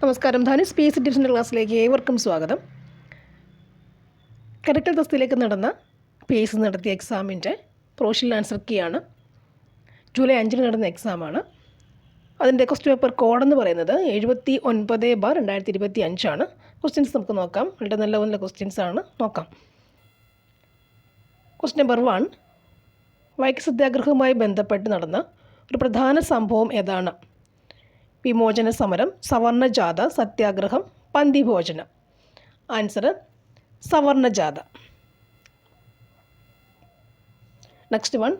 നമസ്കാരം. ധാനി സ്പേസ് ഡിവിഷൻ്റെ ക്ലാസ്സിലേക്ക് ഏവർക്കും സ്വാഗതം. കലക്ടർ തസ്തിയിലേക്ക് നടന്ന PSC നടത്തിയ എക്സാമിൻ്റെ പ്രൊവിഷണൽ ആൻസർ കീയാണ്. ജൂലൈ 5 നടന്ന എക്സാമാണ്. അതിൻ്റെ ക്വസ്റ്റ്യൻ പേപ്പർ കോഡെന്ന് പറയുന്നത് 79/2025 ആണ്. ക്വസ്റ്റ്യൻസ് നമുക്ക് നോക്കാം. വളരെ നല്ല ക്വസ്റ്റ്യൻസ് ആണ്. നോക്കാം. ക്വസ്റ്റ്യൻ നമ്പർ 1, വൈക്കം സത്യാഗ്രഹവുമായി ബന്ധപ്പെട്ട് നടന്ന ഒരു പ്രധാന സംഭവം ഏതാണ്? വിമോചന സമരം, സവർണജാഥ, സത്യാഗ്രഹം, പന്തിഭോജനം. ആൻസർ സവർണജാഥ. നെക്സ്റ്റ് 1,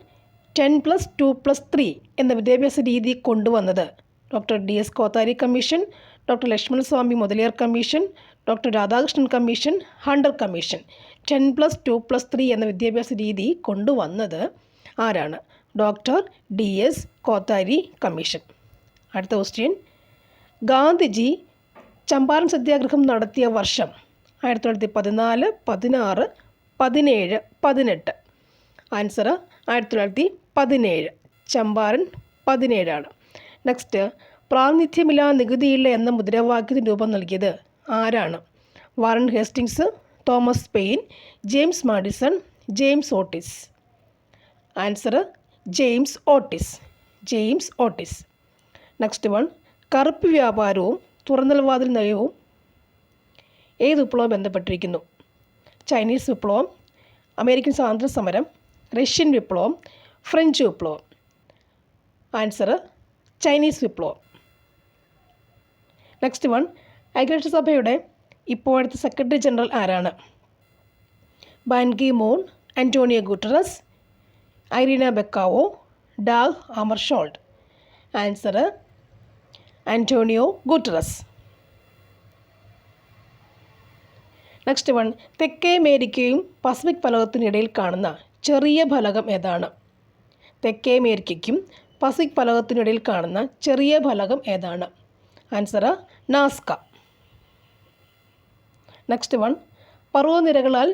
10+2+3 എന്ന വിദ്യാഭ്യാസ രീതി കൊണ്ടുവന്നത് doctor DS Kothari commission, doctor Lakshmanaswami Mudaliar commission, doctor Radhakrishnan commission, Hunter commission. 10+2+3 എന്ന വിദ്യാഭ്യാസ രീതി കൊണ്ടുവന്നത് ആരാണ്? Doctor DS Kothari commission. അടുത്ത ക്വസ്റ്റ്യൻ, ഗാന്ധിജി ചമ്പാരൻ സത്യാഗ്രഹം നടത്തിയ വർഷം 1914, 16, 17, 18. ആൻസർ 1917. ചമ്പാരൻ 17 ആണ്. നെക്സ്റ്റ്, പ്രാതിനിധ്യമില്ലാ നികുതിയില്ല എന്ന മുദ്രാവാക്യത്തിന് രൂപം നൽകിയത് ആരാണ്? Warren Hastings, Thomas pain, James Madison, James Otis. Answer James Otis. James Otis. Next 1, കറുപ്പ് വ്യാപാരവും തുറന്നൽവാതിൽ നയവും ഏത് വിപ്ലവം ബന്ധപ്പെട്ടിരിക്കുന്നു? ചൈനീസ് വിപ്ലവം, അമേരിക്കൻ സ്വാതന്ത്ര്യ സമരം, റഷ്യൻ വിപ്ലവം, ഫ്രഞ്ച് വിപ്ലവം. ആൻസർ ചൈനീസ് വിപ്ലവം. നെക്സ്റ്റ് 1, ഐക്യരാഷ്ട്രസഭയുടെ ഇപ്പോഴത്തെ സെക്രട്ടറി ജനറൽ ആരാണ്? Ban Ki Moon, Antonio Guterres, Irina Bokova, Dag Hammarskjold. Answer Antonio Guterres. Next 1, തെക്കേ അമേരിക്കയും പസഫിക് ഫലകത്തിനിടയിൽ കാണുന്ന ചെറിയ ഫലകം ഏതാണ്? തെക്കേ അമേരിക്കയ്ക്കും പസഫിക് ഫലകത്തിനിടയിൽ കാണുന്ന ചെറിയ ഫലകം ഏതാണ്? Answer Nazca. നെക്സ്റ്റ് 1, പർവ്വതനിരകളാൽ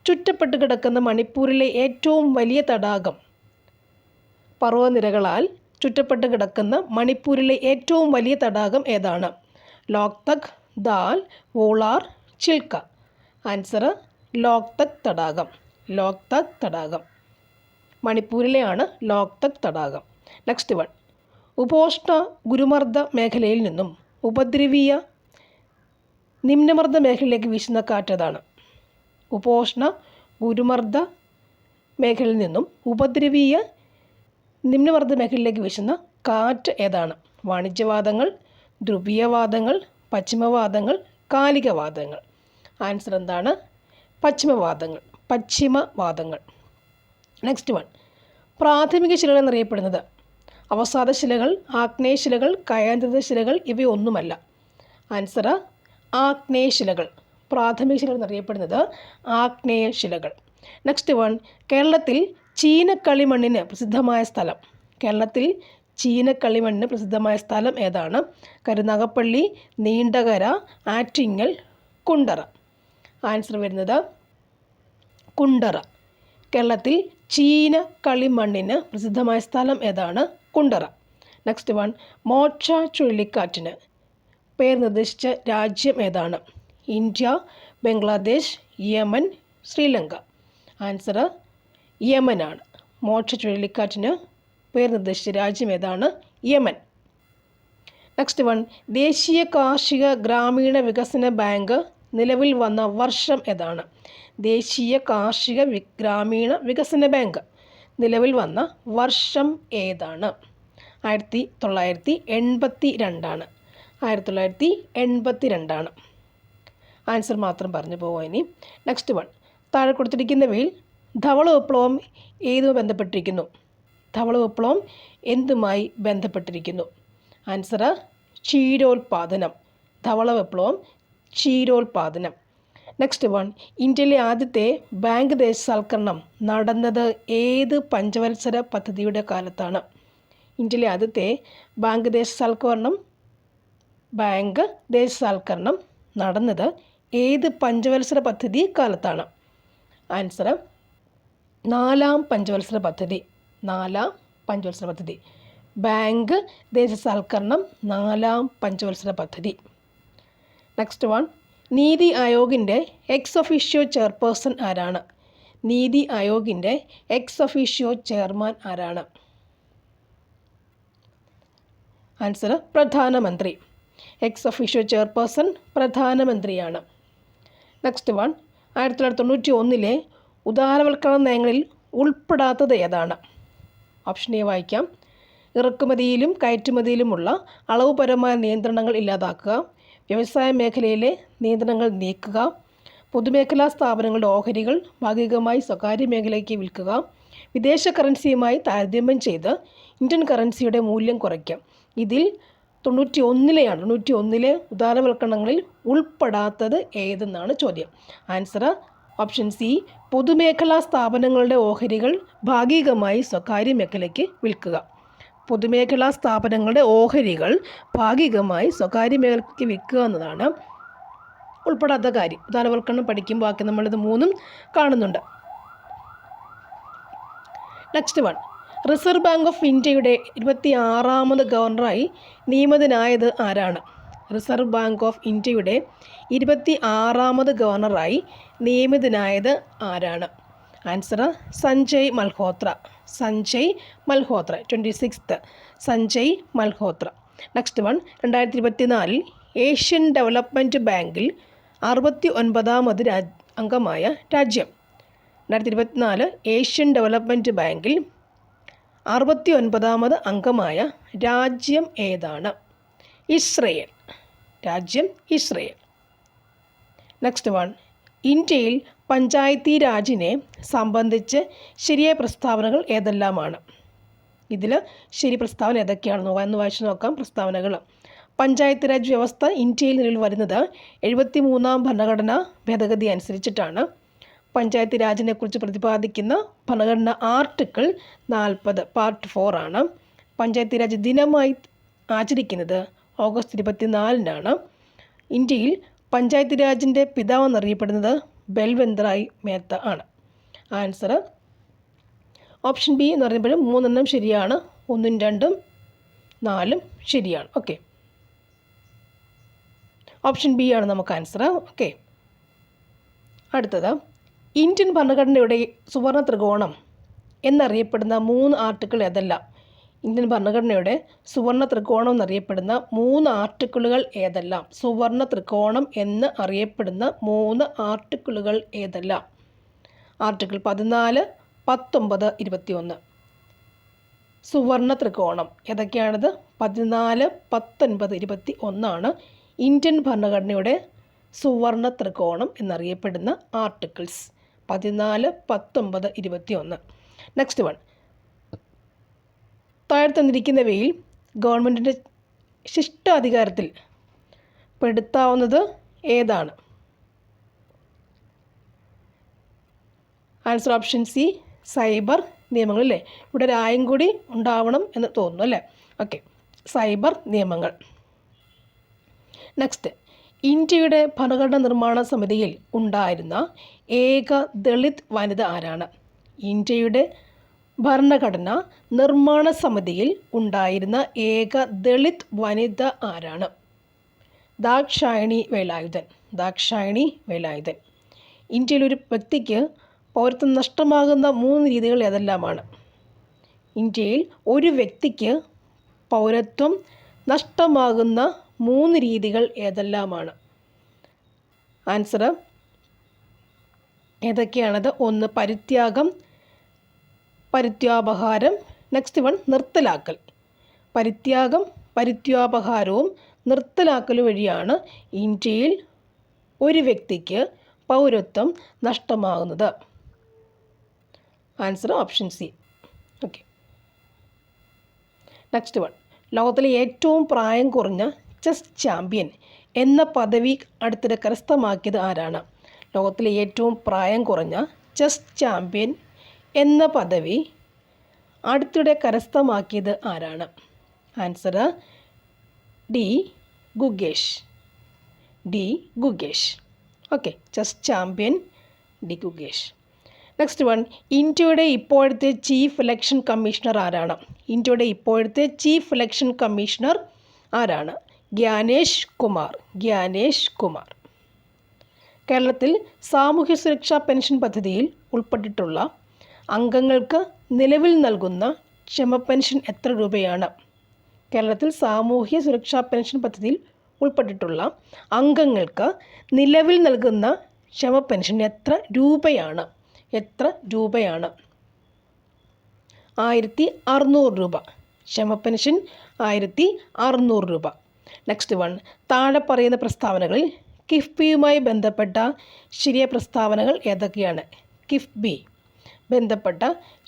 ചുറ്റപ്പെട്ട് കിടക്കുന്ന മണിപ്പൂരിലെ ഏറ്റവും വലിയ തടാകം. പർവ്വതനിരകളാൽ ചുറ്റപ്പെട്ട് കിടക്കുന്ന മണിപ്പൂരിലെ ഏറ്റവും വലിയ തടാകം ഏതാണ്? ലോക്തക്, ദാൽ, വോളാർ, ചിൽക്ക. ആൻസർ ലോക്തക് തടാകം. ലോക്തക് തടാകം മണിപ്പൂരിലെയാണ് ലോക്തക് തടാകം. നെക്സ്റ്റ് 1, ഉപോഷ്ണ ഗുരുമർദ്ദ മേഖലയിൽ നിന്നും ഉപദ്രവീയ നിമ്നമർദ്ദ മേഖലയിലേക്ക് വീശുന്ന കാറ്റേതാണ്? ഉപോഷ്ണ ഗുരുമർദ്ദ മേഖലയിൽ നിന്നും ഉപദ്രവീയ നിമ്നമർദ്ദ മേഖലയിലേക്ക് വീശുന്ന കാറ്റ് ഏതാണ്? വാണിജ്യവാദങ്ങൾ, ധ്രുവീയവാദങ്ങൾ, പശ്ചിമവാദങ്ങൾ, കാലികവാദങ്ങൾ. ആൻസർ എന്താണ്? പശ്ചിമവാദങ്ങൾ. പശ്ചിമവാദങ്ങൾ. നെക്സ്റ്റ് 1, പ്രാഥമിക ശിലകൾ എന്നറിയപ്പെടുന്നത് അവസാദ ശിലകൾ, ആഗ്നേയശിലകൾ, കയാന്ത്രിത ശിലകൾ ഇവയൊന്നുമല്ല. ആൻസർ ആഗ്നേയശിലകൾ. പ്രാഥമിക ശിലകൾ എന്നറിയപ്പെടുന്നത് ആഗ്നേയശിലകൾ. നെക്സ്റ്റ് 1, കേരളത്തിൽ ചീനക്കളിമണ്ണിന് പ്രസിദ്ധമായ സ്ഥലം. കേരളത്തിൽ ചീനക്കളിമണ്ണിന് പ്രസിദ്ധമായ സ്ഥലം ഏതാണ്? കരുനാഗപ്പള്ളി, നീണ്ടകര, ആറ്റിങ്ങൽ, കുണ്ടറ. ആൻസർ വരുന്നത് കുണ്ടറ. കേരളത്തിൽ ചീനക്കളിമണ്ണിന് പ്രസിദ്ധമായ സ്ഥലം ഏതാണ്? കുണ്ടറ. നെക്സ്റ്റ് 1, മോക്ഷ ചുഴലിക്കാറ്റിന് പേർ നിർദ്ദേശിച്ച രാജ്യം ഏതാണ്? India, Bangladesh, Yemen, Sri Lanka. Answer യമനാണ്. മോക്ഷ ചുഴലിക്കാറ്റിന് പേർ നിർദ്ദേശിച്ച രാജ്യം ഏതാണ്? യമൻ. നെക്സ്റ്റ് 1, ദേശീയ കാർഷിക ഗ്രാമീണ വികസന ബാങ്ക് നിലവിൽ വന്ന വർഷം ഏതാണ്? ദേശീയ കാർഷിക ഗ്രാമീണ വികസന ബാങ്ക് നിലവിൽ വന്ന വർഷം ഏതാണ്? 1982 ആണ്. 1982 ആണ്. ആൻസർ മാത്രം പറഞ്ഞു പോവാം ഇനി. നെക്സ്റ്റ് 1, താഴെ കൊടുത്തിരിക്കുന്നവയിൽ ധവള വിപ്ലവം ഏതുമായി ബന്ധപ്പെട്ടിരിക്കുന്നു? ധവള വിപ്ലവം എന്തുമായി ബന്ധപ്പെട്ടിരിക്കുന്നു? ആൻസർ ക്ഷീരോത്പാദനം. ധവള വിപ്ലവം ക്ഷീരോത്പാദനം. നെക്സ്റ്റ് 1, ഇന്ത്യയിലെ ആദ്യത്തെ ബാങ്ക് ദേശസാൽക്കരണം നടന്നത് ഏത് പഞ്ചവത്സര പദ്ധതിയുടെ കാലത്താണ്? ഇന്ത്യയിലെ ആദ്യത്തെ ബാങ്ക് ദേശസാൽക്കരണം നടന്നത് ഏത് പഞ്ചവത്സര പദ്ധതി കാലത്താണ്? ആൻസർ 4ാം പഞ്ചവത്സര പദ്ധതി. 4ാം പഞ്ചവത്സര പദ്ധതി. ബാങ്ക് ദേശസാൽക്കരണം 4ാം പഞ്ചവത്സര പദ്ധതി. നെക്സ്റ്റ് വൺ, നീതി ആയോഗിൻ്റെ എക്സ് ഒഫീഷ്യോ ചെയർപേഴ്സൺ ആരാണ്? നീതി ആയോഗിൻ്റെ എക്സ് ഒഫീഷ്യോ ചെയർമാൻ ആരാണ്? ആൻസർ പ്രധാനമന്ത്രി. എക്സ് ഒഫീഷ്യോ ചെയർപേഴ്സൺ പ്രധാനമന്ത്രിയാണ്. നെക്സ്റ്റ് വൺ, 1991 ഉദാരവൽക്കരണ നയങ്ങളിൽ ഉൾപ്പെടാത്തത് ഏതാണ്? ഓപ്ഷൻ എ വായിക്കാം. ഇറക്കുമതിയിലും കയറ്റുമതിയിലുമുള്ള അളവുപരമായ നിയന്ത്രണങ്ങൾ ഇല്ലാതാക്കുക, വ്യവസായ മേഖലയിലെ നിയന്ത്രണങ്ങൾ നീക്കുക, പൊതുമേഖലാ സ്ഥാപനങ്ങളുടെ ഓഹരികൾ ഭാഗികമായി സ്വകാര്യ മേഖലയ്ക്ക് വിൽക്കുക, വിദേശ കറൻസിയുമായി താരതമ്യം ചെയ്ത് ഇന്ത്യൻ കറൻസിയുടെ മൂല്യം കുറയ്ക്കുക. ഇതിൽ 91 ഉദാരവൽക്കരണങ്ങളിൽ ഉൾപ്പെടാത്തത് ഏതെന്നാണ് ചോദ്യം. ആൻസർ ഓപ്ഷൻ സി, പൊതുമേഖലാ സ്ഥാപനങ്ങളുടെ ഓഹരികൾ ഭാഗികമായി സ്വകാര്യ മേഖലയ്ക്ക് വിൽക്കുക. പൊതുമേഖലാ സ്ഥാപനങ്ങളുടെ ഓഹരികൾ ഭാഗികമായി സ്വകാര്യ മേഖലയ്ക്ക് വിൽക്കുക എന്നതാണ് ഉൾപ്പെടാത്ത കാര്യം. ഉദാരവൽക്കരണം പഠിക്കുമ്പോൾ ബാക്കി നമ്മളിത് മൂന്നും കാണുന്നുണ്ട്. Next one, reserve bank of ഇന്ത്യയുടെ 26ാമത് ഗവർണറായി നിയമിതനായത് ആരാണ്? റിസർവ് ബാങ്ക് ഓഫ് ഇന്ത്യയുടെ 26ാമത് ഗവർണറായി നിയമിതനായത് ആരാണ്? Answer Sanjay Malhotra. 26th Sanjay Malhotra. Next one, 2024 Asian development ബാങ്കിൽ 69ാമത് അംഗമായ രാജ്യം. 2024 ഏഷ്യൻ ഡെവലപ്മെൻറ്റ് ബാങ്കിൽ 69ാമത് അംഗമായ രാജ്യം ഏതാണ്? ഇസ്രയേൽ. രാജ്യം ഇസ്രയേൽ. നെക്സ്റ്റ് വൺ, ഇന്ത്യയിൽ പഞ്ചായത്തി രാജിനെ സംബന്ധിച്ച് ശരിയായ പ്രസ്താവനകൾ ഏതെല്ലാമാണ്? ഇതിൽ ശരി പ്രസ്താവന ഏതൊക്കെയാണെന്ന് വായിച്ചു നോക്കാം. പ്രസ്താവനകൾ: പഞ്ചായത്ത് രാജ് വ്യവസ്ഥ ഇന്ത്യയിൽ നിലവിൽ വരുന്നത് 73ാം ഭരണഘടനാ ഭേദഗതി അനുസരിച്ചിട്ടാണ്. പഞ്ചായത്ത് രാജിനെക്കുറിച്ച് പ്രതിപാദിക്കുന്ന ഭരണഘടന ആർട്ടിക്കിൾ 40 പാർട്ട് 4 ആണ്. പഞ്ചായത്ത് രാജ് ദിനമായി ആചരിക്കുന്നത് ഓഗസ്റ്റ് 24-നാണ്. ഇന്ത്യയിൽ പഞ്ചായത്ത് രാജിൻ്റെ പിതാവ് എന്നറിയപ്പെടുന്നത് ബൽവന്ത്രായ് മേത്ത ആണ്. ആൻസർ ഓപ്ഷൻ ബി എന്ന് പറയുമ്പോൾ 3 ശരിയാണ്, 1, 2, 4 ശരിയാണ്. ഓക്കെ, ഓപ്ഷൻ ബി ആണ് നമുക്ക് ആൻസർ. ഓക്കെ, അടുത്തത്, ഇന്ത്യൻ ഭരണഘടനയുടെ സുവർണ ത്രികോണം എന്നറിയപ്പെടുന്ന 3 ആർട്ടിക്കിൾ ഏതെല്ലാം? ഇന്ത്യൻ ഭരണഘടനയുടെ സുവർണ ത്രികോണം എന്നറിയപ്പെടുന്ന 3 ആർട്ടിക്കിളുകൾ ഏതെല്ലാം? സുവർണ ത്രികോണം എന്ന് അറിയപ്പെടുന്ന 3 ആർട്ടിക്കിളുകൾ ഏതെല്ലാം? ആർട്ടിക്കിൾ 14, 19, 21. സുവർണ ത്രികോണം ഏതൊക്കെയാണിത്? 14, 19, 21 ഇന്ത്യൻ ഭരണഘടനയുടെ സുവർണ ത്രികോണം എന്നറിയപ്പെടുന്ന ആർട്ടിക്കിൾസ്. 14, 19, 21. നെക്സ്റ്റ് വൺ, താഴെ തന്നിരിക്കുന്നവയിൽ ഗവൺമെൻറ്റിൻ്റെ ശിഷ്ടാധികാരത്തിൽ പെടുത്താവുന്നത് ഏതാണ്? ആൻസർ ഓപ്ഷൻ സി, സൈബർ നിയമങ്ങൾ. അല്ലേ, ഇവിടെ രായും കൂടി ഉണ്ടാവണം എന്ന് തോന്നുന്നു അല്ലേ? ഓക്കെ, സൈബർ നിയമങ്ങൾ. നെക്സ്റ്റ്, ഇന്ത്യയുടെ ഭരണഘടനാ നിർമ്മാണ സമിതിയിൽ ഉണ്ടായിരുന്ന ഏക ദളിത് വനിത ആരാണ്? ഇന്ത്യയുടെ ഭരണഘടന നിർമ്മാണ സമിതിയിൽ ഉണ്ടായിരുന്ന ഏക ദളിത് വനിത ആരാണ്? ദാക്ഷായണി വേലായുധൻ. ഇന്ത്യയിൽ ഒരു വ്യക്തിക്ക് പൗരത്വം നഷ്ടമാകുന്ന 3 രീതികൾ ഏതെല്ലാമാണ്? ഇന്ത്യയിൽ ഒരു വ്യക്തിക്ക് പൗരത്വം നഷ്ടമാകുന്ന 3 രീതികൾ ഏതെല്ലാമാണ്? ആൻസർ ഏതൊക്കെയാണത്? 1 പരിത്യാഗം, പരിത്യാപഹാരം. നെക്സ്റ്റ് വൺ നിർത്തലാക്കൽ. പരിത്യാഗം, പരിത്യാപഹാരവും നിർത്തലാക്കലും വഴിയാണ് ഇന്ത്യയിൽ ഒരു വ്യക്തിക്ക് പൗരത്വം നഷ്ടമാകുന്നത്. Answer option C. Okay, next one, ലോകത്തിലെ ഏറ്റവും പ്രായം കുറഞ്ഞ ചെസ് ചാമ്പ്യൻ എന്ന പദവി അടുത്തിടെ കരസ്ഥമാക്കിയത് ആരാണ്? ലോകത്തിലെ ഏറ്റവും പ്രായം കുറഞ്ഞ ചെസ് ചാമ്പ്യൻ എന്ന പദവി അടുത്തിടെ കരസ്ഥമാക്കിയത് ആരാണ്? Answer D Gukesh. Okay, chess champion D Gukesh. Next one, ഇന്ത്യയുടെ ഇപ്പോഴത്തെ ചീഫ് ഇലക്ഷൻ കമ്മീഷണർ ആരാണ്? ഇന്ത്യയുടെ ഇപ്പോഴത്തെ ചീഫ് ഇലക്ഷൻ കമ്മീഷണർ ആരാണ്? ഗ്യാനേഷ് കുമാർ. കേരളത്തിൽ സാമൂഹ്യ സുരക്ഷാ പെൻഷൻ പദ്ധതിയിൽ ഉൾപ്പെട്ടിട്ടുള്ള അംഗങ്ങൾക്ക് നിലവിൽ നൽകുന്ന ക്ഷേമ പെൻഷൻ എത്ര രൂപയാണ്? കേരളത്തിൽ സാമൂഹ്യ സുരക്ഷാ പെൻഷൻ പദ്ധതിയിൽ ഉൾപ്പെട്ടിട്ടുള്ള അംഗങ്ങൾക്ക് നിലവിൽ നൽകുന്ന ക്ഷേമ പെൻഷൻ എത്ര രൂപയാണ്? 1600 രൂപ. ക്ഷേമ പെൻഷൻ 1600 രൂപ. നെക്സ്റ്റ് വൺ, താഴെ പറയുന്ന പ്രസ്താവനകളിൽ കിഫ്ബിയുമായി ബന്ധപ്പെട്ട ശരിയായ പ്രസ്താവനകൾ ഏതൊക്കെയാണ്? കിഫ്ബി ബന്ധപ്പെട്ട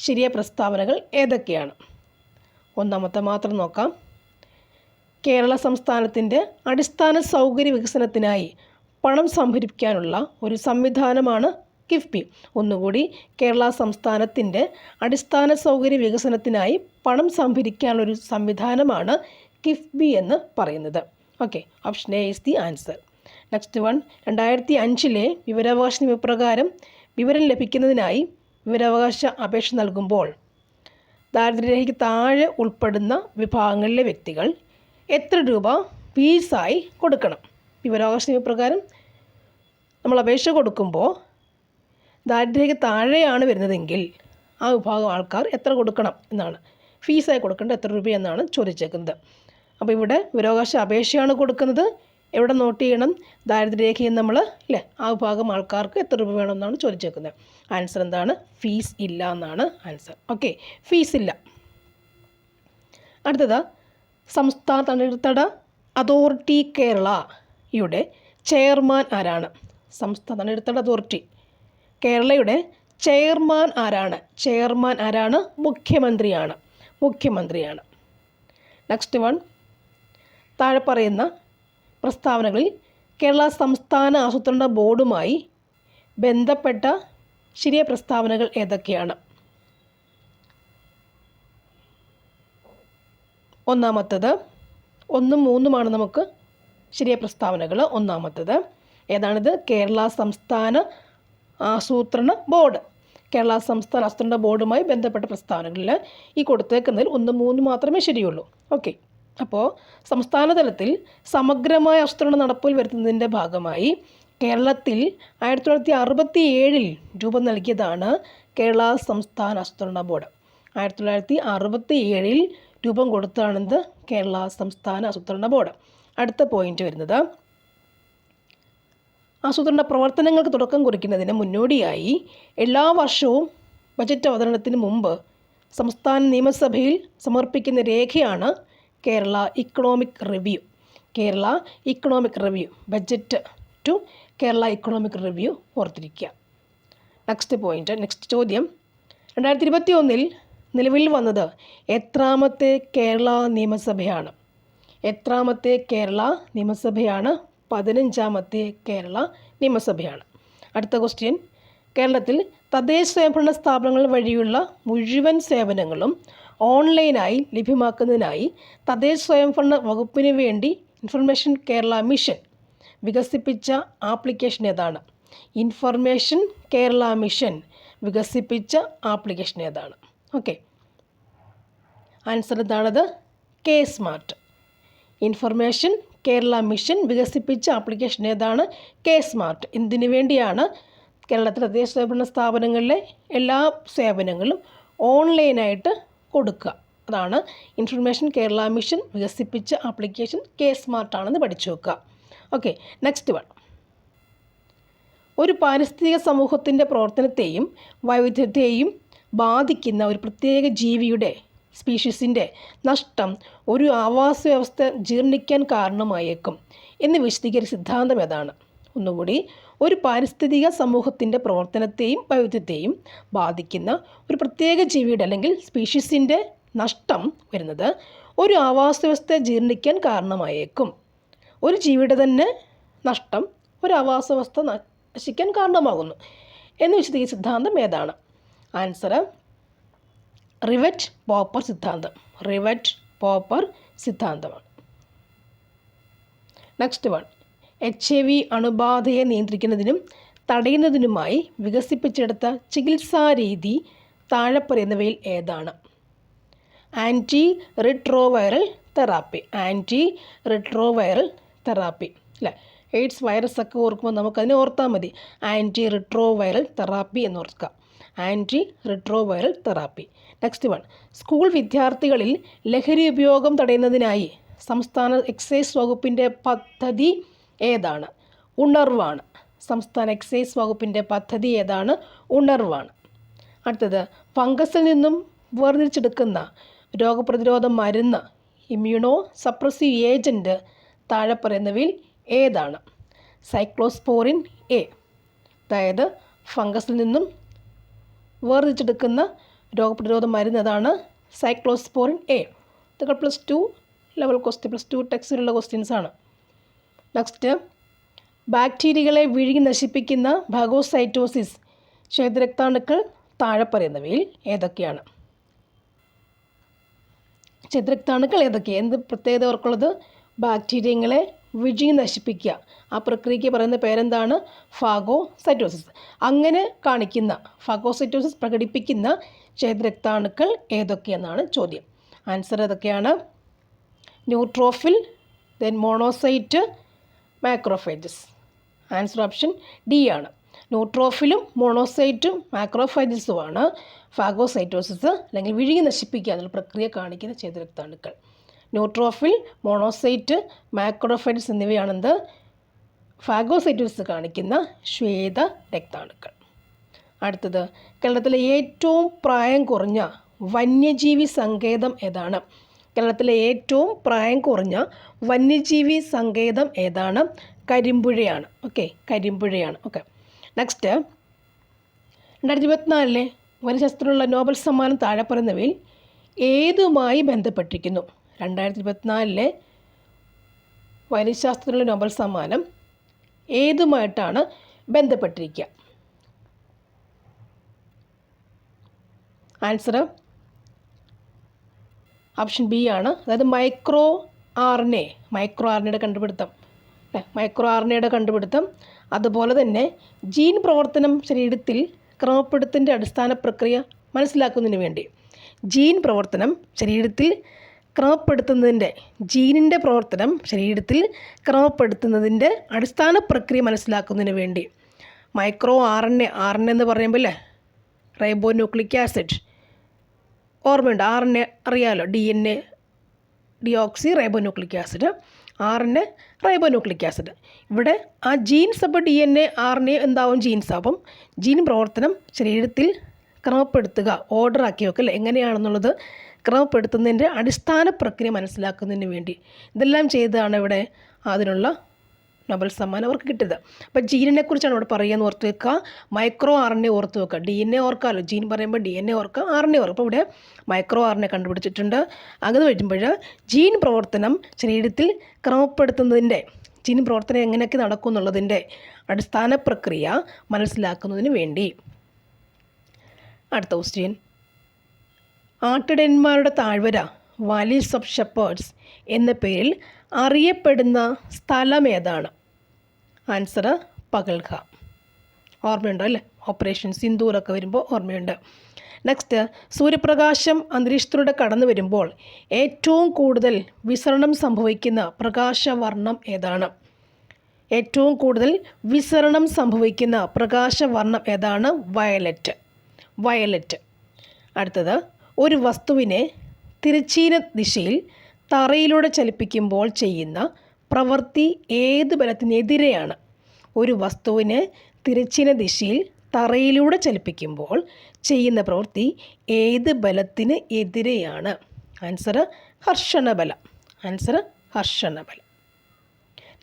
ശരിയായ പ്രസ്താവനകൾ ഏതൊക്കെയാണ്? ഒന്നാമത്തെ മാത്രം നോക്കാം. കേരള സംസ്ഥാനത്തിൻ്റെ അടിസ്ഥാന സൗകര്യ വികസനത്തിനായി പണം സംഭരിക്കാനുള്ള ഒരു സംവിധാനമാണ് കിഫ്ബി. ഒന്നുകൂടി, കേരള സംസ്ഥാനത്തിൻ്റെ അടിസ്ഥാന സൗകര്യ വികസനത്തിനായി പണം സംഭരിക്കാനുള്ളൊരു സംവിധാനമാണ് കിഫ്ബി എന്ന് പറയുന്നത്. Okay, option A is the answer. Next one, 2005 വിവരാവകാശ നിയമപ്രകാരം വിവരം ലഭിക്കുന്നതിനായി വിവരാവകാശ അപേക്ഷ നൽകുമ്പോൾ ദാരിദ്ര്യരേഖയ്ക്ക് താഴെ ഉൾപ്പെടുന്ന വിഭാഗങ്ങളിലെ വ്യക്തികൾ എത്ര രൂപ ഫീസായി കൊടുക്കണം? വിവരാവകാശ നിയമപ്രകാരം നമ്മൾ അപേക്ഷ കൊടുക്കുമ്പോൾ ദാരിദ്ര്യരേഖയ്ക്ക് താഴെയാണ് വരുന്നതെങ്കിൽ ആ വിഭാഗം ആൾക്കാർ എത്ര കൊടുക്കണം എന്നാണ്, ഫീസായി കൊടുക്കേണ്ടത് എത്ര രൂപയെന്നാണ് ചോദിച്ചേക്കുന്നത്. അപ്പോൾ ഇവിടെ വിവരാവകാശ അപേക്ഷയാണ് കൊടുക്കുന്നത്. എവിടെ നോട്ട് ചെയ്യണം? ദാരിദ്ര്യരേഖയിൽ നമ്മൾ ആ വിഭാഗം ആൾക്കാർക്ക് എത്ര രൂപ വേണമെന്നാണ് ചോദിച്ചേക്കുന്നത്. ആൻസർ എന്താണ്? ഫീസ് ഇല്ല എന്നാണ് ആൻസർ. ഓക്കെ, ഫീസ് ഇല്ല. അടുത്തത്, സംസ്ഥാന തണ്ണീർത്തട അതോറിറ്റി കേരളയുടെ ചെയർമാൻ ആരാണ്? സംസ്ഥാന തണ്ണീർത്തട അതോറിറ്റി കേരളയുടെ ചെയർമാൻ ആരാണ്? മുഖ്യമന്ത്രിയാണ്. നെക്സ്റ്റ് വൺ, താഴെ പറയുന്ന പ്രസ്താവനകളിൽ കേരള സംസ്ഥാന ആസൂത്രണ ബോർഡുമായി ബന്ധപ്പെട്ട ശരിയായ പ്രസ്താവനകൾ ഏതൊക്കെയാണ്? ഒന്നാമത്തത് 1ഉം 3ഉമാണ് നമുക്ക് ശരിയായ പ്രസ്താവനകൾ. ഒന്നാമത്തത് ഏതാണിത്? കേരള സംസ്ഥാന ആസൂത്രണ ബോർഡ്. കേരള സംസ്ഥാന ആസൂത്രണ ബോർഡുമായി ബന്ധപ്പെട്ട പ്രസ്താവനകളിൽ ഈ കൊടുത്തേക്കുന്നതിൽ 1ഉം 3ഉം മാത്രമേ ശരിയുള്ളൂ. ഓക്കെ, അപ്പോൾ സംസ്ഥാന തലത്തിൽ സമഗ്രമായ ആസൂത്രണം നടപ്പിൽ വരുത്തുന്നതിൻ്റെ ഭാഗമായി കേരളത്തിൽ 1967 രൂപം നൽകിയതാണ് കേരള സംസ്ഥാന ആസൂത്രണ ബോർഡ്. 1967 രൂപം കൊടുത്താണെന്ത്? കേരള സംസ്ഥാന ആസൂത്രണ ബോർഡ്. അടുത്ത പോയിന്റ് വരുന്നത്, ആസൂത്രണ പ്രവർത്തനങ്ങൾക്ക് തുടക്കം കുറിക്കുന്നതിന് മുന്നോടിയായി എല്ലാ വർഷവും ബജറ്റ് അവതരണത്തിന് മുമ്പ് സംസ്ഥാന നിയമസഭയിൽ സമർപ്പിക്കുന്ന രേഖയാണ് Kerala economic review. Budget to Kerala economic review ഓർത്തിരിക്കുക. നെക്സ്റ്റ് ചോദ്യം, 2021 നിലവിൽ വന്നത് എത്രാമത്തെ കേരള നിയമസഭയാണ്? 15ാമത്തെ കേരള നിയമസഭയാണ്. അടുത്ത ക്വസ്റ്റ്യൻ, കേരളത്തിൽ തദ്ദേശ സ്വയംഭരണ സ്ഥാപനങ്ങൾ വഴിയുള്ള മുഴുവൻ സേവനങ്ങളും ഓൺലൈനായി ലഭ്യമാക്കുന്നതിനായി തദ്ദേശ സ്വയംഭരണ വകുപ്പിന് വേണ്ടി ഇൻഫർമേഷൻ കേരള മിഷൻ വികസിപ്പിച്ച ആപ്ലിക്കേഷൻ ഏതാണ്? ഇൻഫർമേഷൻ കേരള മിഷൻ വികസിപ്പിച്ച ആപ്ലിക്കേഷൻ ഏതാണ്? ഓക്കെ, ആൻസർ എന്താണത്? K smart. Information Kerala mission വികസിപ്പിച്ച ആപ്ലിക്കേഷൻ ഏതാണ്? K smart. എന്തിനു വേണ്ടിയാണ്? കേരളത്തിലെ തദ്ദേശ സ്വയംഭരണ സ്ഥാപനങ്ങളിലെ എല്ലാ സേവനങ്ങളും ഓൺലൈനായിട്ട് കൊടുക്കുക. അതാണ് ഇൻഫർമേഷൻ കേരള മിഷൻ വികസിപ്പിച്ച ആപ്ലിക്കേഷൻ കെ സ്മാർട്ടാണെന്ന് പഠിച്ചു വെക്കുക. ഓക്കെ, നെക്സ്റ്റ് വൺ, ഒരു പാരിസ്ഥിതിക സമൂഹത്തിൻ്റെ പ്രവർത്തനത്തെയും വൈവിധ്യത്തെയും ബാധിക്കുന്ന ഒരു പ്രത്യേക ജീവിയുടെ സ്പീഷീസിൻ്റെ നഷ്ടം ഒരു ആവാസ വ്യവസ്ഥ ജീർണിക്കാൻ കാരണമായേക്കും എന്ന് വിശദീകരിച്ച സിദ്ധാന്തം ഏതാണ്? ഒന്നുകൂടി, ഒരു പാരിസ്ഥിതിക സമൂഹത്തിൻ്റെ പ്രവർത്തനത്തെയും വൈവിധ്യത്തെയും ബാധിക്കുന്ന ഒരു പ്രത്യേക ജീവിയുടെ അല്ലെങ്കിൽ സ്പീഷീസിൻ്റെ നഷ്ടം വരുന്നത് ഒരു ആവാസ വ്യവസ്ഥ ജീർണിക്കാൻ കാരണമായേക്കും. ഒരു ജീവിയുടെ തന്നെ നഷ്ടം ഒരു ആവാസ വ്യവസ്ഥ നശിക്കാൻ കാരണമാകുന്നു എന്ന് വിശദീകരിച്ച സിദ്ധാന്തം ഏതാണ്? ആൻസർ റിവറ്റ് പോപ്പർ സിദ്ധാന്തമാണ്. നെക്സ്റ്റ് വൺ, HIV അണുബാധയെ നിയന്ത്രിക്കുന്നതിനും തടയുന്നതിനുമായി വികസിപ്പിച്ചെടുത്ത ചികിത്സാ രീതി താഴെ പറയുന്നവയിൽ ഏതാണ്? Anti retroviral therapy. Anti retroviral therapy അല്ലേ? എയ്ഡ്സ് വൈറസ് ഒക്കെ ഓർക്കുമ്പോൾ നമുക്കതിനെ ഓർത്താൽ മതി. ആൻറ്റി റിട്രോവൈറൽ തെറാപ്പി എന്ന് ഓർക്കുക. Anti retroviral therapy. Next one, school വിദ്യാർത്ഥികളിൽ ലഹരി ഉപയോഗം തടയുന്നതിനായി സംസ്ഥാന എക്സൈസ് വകുപ്പിൻ്റെ പദ്ധതി ഏതാണ്? ഉണർവാണ്. സംസ്ഥാന എക്സൈസ് വകുപ്പിൻ്റെ പദ്ധതി ഏതാണ്? ഉണർവാണ്. അടുത്തത്, ഫംഗസിൽ നിന്നും വേർതിരിച്ചെടുക്കുന്ന രോഗപ്രതിരോധ മരുന്ന് ഇമ്മ്യൂണോ സപ്രസീവ് ഏജൻറ്റ് താഴെ പറയുന്നവയിൽ ഏതാണ്? Cyclosporin A. അതായത് ഫംഗസിൽ നിന്നും വേർതിരിച്ചെടുക്കുന്ന രോഗപ്രതിരോധ മരുന്ന് ഏതാണ്? Cyclosporin A. ഇതൊക്കെ +2 ലെവൽ ക്വസ്റ്റ്യൻ, +2 ടെക്സ്റ്റിലുള്ള ക്വസ്റ്റ്യൻസ് ആണ്. നെക്സ്റ്റ്, ബാക്ടീരിയകളെ വിഴുങ്ങി നശിപ്പിക്കുന്ന ഫാഗോസൈറ്റോസിസ് ക്ഷേത്രരക്താണുക്കൾ താഴെ പറയുന്നവയിൽ ഏതൊക്കെയാണ്? ക്ഷേത്രരക്താണുക്കൾ ഏതൊക്കെയാണ്? എന്ത് പ്രത്യേകത അവർക്കുള്ളത്? ബാക്ടീരിയകളെ വിഴുങ്ങി നശിപ്പിക്കുക. ആ പ്രക്രിയയ്ക്ക് പറയുന്ന പേരെന്താണ്? ഫാഗോസൈറ്റോസിസ്. അങ്ങനെ കാണിക്കുന്ന ഫാഗോസൈറ്റോസിസ് പ്രകടിപ്പിക്കുന്ന ക്ഷേത്രരക്താണുക്കൾ ഏതൊക്കെയെന്നാണ് ചോദ്യം. ആൻസർ ഏതൊക്കെയാണ്? Neutrophil, then monocyte, macrophages. Answer option D ആണ്. ന്യൂട്രോഫിലും മോണോസൈറ്റും മാക്രോഫേജസുമാണ് ഫാഗോസൈറ്റോസിസ് അല്ലെങ്കിൽ വിഴുങ്ങി നശിപ്പിക്കുക എന്നുള്ള പ്രക്രിയ കാണിക്കുന്ന ക്ഷേത്രരക്താണുക്കൾ. ന്യൂട്രോഫിൽ, മോണോസൈറ്റ്, മാക്രോഫേജസ് എന്നിവയാണെന്ത്? ഫാഗോസൈറ്റോസിസ് കാണിക്കുന്ന ശ്വേത രക്താണുക്കൾ. അടുത്തത്, കേരളത്തിലെ ഏറ്റവും പ്രായം കുറഞ്ഞ വന്യജീവി സങ്കേതം ഏതാണ്? കേരളത്തിലെ ഏറ്റവും പ്രായം കുറഞ്ഞ വന്യജീവി സങ്കേതം ഏതാണ്? കരിമ്പുഴയാണ്. ഓക്കെ, കരിമ്പുഴയാണ്. ഓക്കെ. നെക്സ്റ്റ്, 2024 വനശാസ്ത്രത്തിനുള്ള നോബൽ സമ്മാനം താഴെ പറയുന്നവയിൽ ഏതുമായി ബന്ധപ്പെട്ടിരിക്കുന്നു? 2024 വനശാസ്ത്രത്തിനുള്ള നോബൽ സമ്മാനം ഏതുമായിട്ടാണ് ബന്ധപ്പെട്ടിരിക്കുക? ആൻസർ ഓപ്ഷൻ ബി ആണ്. അതായത് മൈക്രോ ആർ എൻ എയുടെ കണ്ടുപിടുത്തം. മൈക്രോ ആർ എൻ എയുടെ കണ്ടുപിടുത്തം, അതുപോലെ തന്നെ ജീൻ പ്രവർത്തനം ശരീരത്തിൽ ക്രമപ്പെടുത്തലിൻ്റെ അടിസ്ഥാന പ്രക്രിയ മനസ്സിലാക്കുന്നതിന് വേണ്ടി, ജീൻ പ്രവർത്തനം ശരീരത്തിൽ ക്രമപ്പെടുത്തുന്നതിൻ്റെ, ജീനിൻ്റെ പ്രവർത്തനം ശരീരത്തിൽ ക്രമപ്പെടുത്തുന്നതിൻ്റെ അടിസ്ഥാന പ്രക്രിയ മനസ്സിലാക്കുന്നതിന് വേണ്ടി മൈക്രോ ആർ എൻ എന്ന് പറയുമ്പോൾ അല്ലേ, റൈബോ ന്യൂക്ലിക് ആസിഡ് ഓർമ്മയുണ്ട്. ആർ എൻ എ അറിയാമല്ലോ, DNA deoxy റൈബോ nucleic acid, RNA റൈബോ nucleic acid. ഇവിടെ ആ ജീൻസ് അപ്പോൾ DNA RNA എന്താവും? ജീൻസ്. അപ്പം ജീൻ പ്രവർത്തനം ശരീരത്തിൽ ക്രമപ്പെടുത്തുക, ഓർഡർ ആക്കി വെക്കുക അല്ലേ, എങ്ങനെയാണെന്നുള്ളത് ക്രമപ്പെടുത്തുന്നതിൻ്റെ അടിസ്ഥാന പ്രക്രിയ മനസ്സിലാക്കുന്നതിന് വേണ്ടി ഇതെല്ലാം ചെയ്തതാണ് ഇവിടെ അതിനുള്ള നോബൽ സമ്മാനം അവർക്ക് കിട്ടിയത്. അപ്പോൾ ജീനിനെ കുറിച്ചാണ് ഇവിടെ പറയുകയെന്ന് ഓർത്ത് വെക്കുക. മൈക്രോ RNA ഓർത്ത് വെക്കുക. DNA ഓർക്കാമല്ലോ, ജീൻ പറയുമ്പോൾ DNA ഓർക്കുക, RNA ഓർക്കുക. അപ്പോൾ ഇവിടെ മൈക്രോ RNA കണ്ടുപിടിച്ചിട്ടുണ്ട്. അങ്ങനെ വരുമ്പോൾ ജീൻ പ്രവർത്തനം ശരീരത്തിൽ ക്രമപ്പെടുത്തുന്നതിൻ്റെ, ജീൻ പ്രവർത്തനം എങ്ങനെയൊക്കെ നടക്കും എന്നുള്ളതിൻ്റെ അടിസ്ഥാന പ്രക്രിയ മനസ്സിലാക്കുന്നതിന് വേണ്ടി. അടുത്ത ക്വസ്റ്റ്യൻ, ആട്ടിടയന്മാരുടെ താഴ്വര വാലീസ് ഓഫ് ഷെപ്പേർഡ്സ് എന്ന പേരിൽ അറിയപ്പെടുന്ന സ്ഥലം ഏതാണ്? ആൻസർ പകൽഗാം. ഓർമ്മയുണ്ടോ അല്ലേ? ഓപ്പറേഷൻ സിന്ദൂറൊക്കെ വരുമ്പോൾ ഓർമ്മയുണ്ട്. നെക്സ്റ്റ്, സൂര്യപ്രകാശം അന്തരീക്ഷത്തിലൂടെ കടന്നു വരുമ്പോൾ ഏറ്റവും കൂടുതൽ വിസരണം സംഭവിക്കുന്ന പ്രകാശവർണ്ണം ഏതാണ്? ഏറ്റവും കൂടുതൽ വിസരണം സംഭവിക്കുന്ന പ്രകാശവർണ്ണം ഏതാണ്? വയലറ്റ്. വയലറ്റ്. അടുത്തത്, ഒരു വസ്തുവിനെ തിരശ്ചീന ദിശയിൽ തറയിലൂടെ ചലിപ്പിക്കുമ്പോൾ ചെയ്യുന്ന പ്രവൃത്തി ഏത് ബലത്തിനെതിരെയാണ്? ഒരു വസ്തുവിനെ തിരശ്ചീന ദിശയിൽ തറയിലൂടെ ചലിപ്പിക്കുമ്പോൾ ചെയ്യുന്ന പ്രവൃത്തി ഏത് ബലത്തിന് എതിരെയാണ്? ആൻസർ ഹർഷണബലം. ആൻസർ ഹർഷണബലം.